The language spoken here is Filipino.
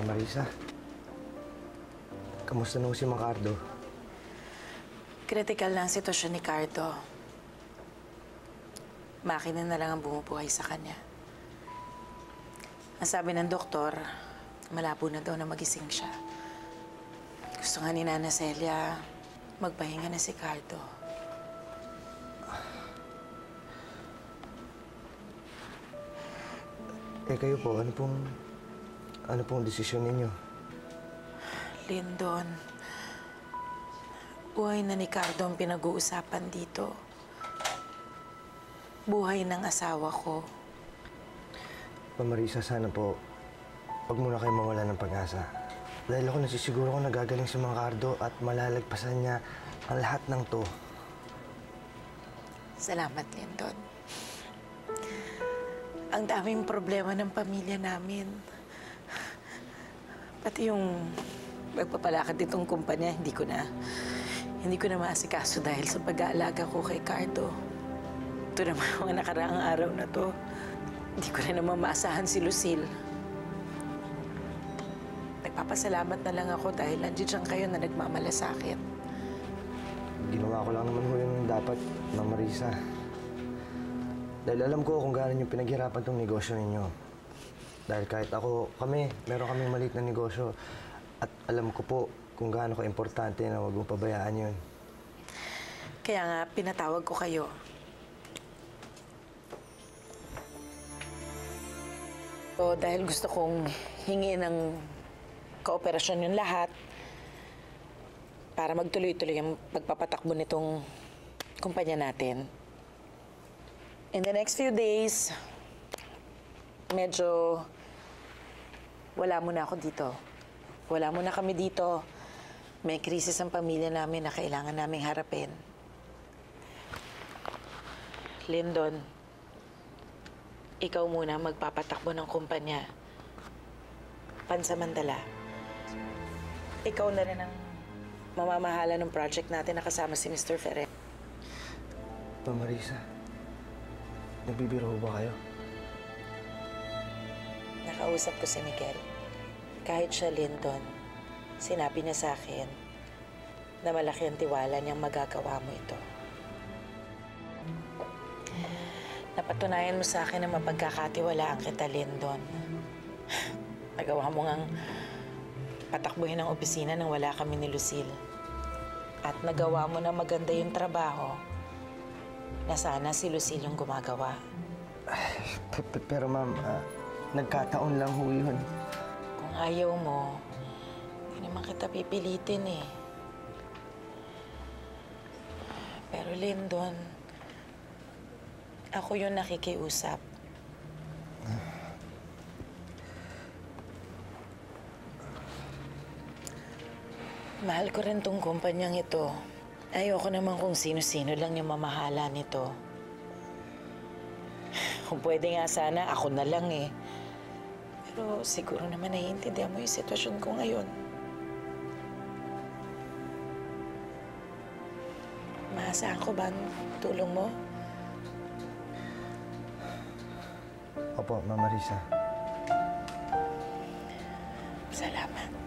Mama Risa. Kamusta na si Macardo? Critical na ang sitwasyon ni Cardo. Makina na lang ang bumubuhay sa kanya. Ang sabi ng doktor, malabo na daw na magising siya. Gusto nga ni Nana Celia, magpahinga na si Cardo. Kayo po, ano pong desisyon ninyo? Lyndon, buhay na ni Cardo ang pinag-uusapan dito. Buhay ng asawa ko. Mama Risa, sana po, huwag muna kayo mawala ng pag-asa. Dahil ako nasisiguro ko nagagaling si Macardo at malalagpasan niya ang lahat ng to. Salamat, Lyndon. Ang daming problema ng pamilya namin. Pati yung magpapalakad nitong kumpanya, hindi ko na maasikaso dahil sa pag-aalaga ko kay Cardo. Ito naman mga nakaraang araw na to. Hindi ko na naman maasahan si Lucille. Nagpapasalamat na lang ako dahil nandiyan kayo na nagmamalasakit. Ginawa ko lang naman ho yung dapat, Mama Risa. Dahil alam ko kung gaano yung pinaghirapan tong negosyo ninyo. Dahil kahit meron kaming maliit na negosyo. At alam ko po kung gaano ka-importante na huwag mong pabayaan yun. Kaya nga, pinatawag ko kayo. So, dahil gusto kong hingin ng kooperasyon yung lahat para magtuloy-tuloy ang pagpapatakbo nitong kumpanya natin. In the next few days, medyo wala muna ako dito. Wala muna kami dito. May krisis ang pamilya namin na kailangan naming harapin. Lyndon, ikaw muna magpapatakbo ng kumpanya. Pansamantala. Ikaw na rin ang mamamahala ng project natin na kasama si Mr. Ferrer. Mama Risa, nagbibiro ba kayo? Nakausap ko si Miguel. Kahit siya, Lyndon, sinabi niya sa akin na malaki ang tiwala niyang magagawa mo ito. Napatunayan mo sa akin na mapagkakatiwalaan kita, Lyndon. Nagawa mo ngang patakbuhin ang opisina nang wala kami ni Lucille. At nagawa mo na maganda yung trabaho na sana si Lucille yung gumagawa. Pero ma'am, nagkataon lang ho yun. Kung ayaw mo, hindi naman kita pipilitin eh. Pero Lyndon, ako yung nakikiusap. Mahal ko rin tong kumpanyang ito. Ayoko naman kung sino-sino lang yung mamahala nito. Kung pwede nga sana, ako na lang eh. Pero siguro naman naiintindihan mo yung sitwasyon ko ngayon. Maasahan ko ba ang tulong mo? Opo, Mama Risa. Salamat.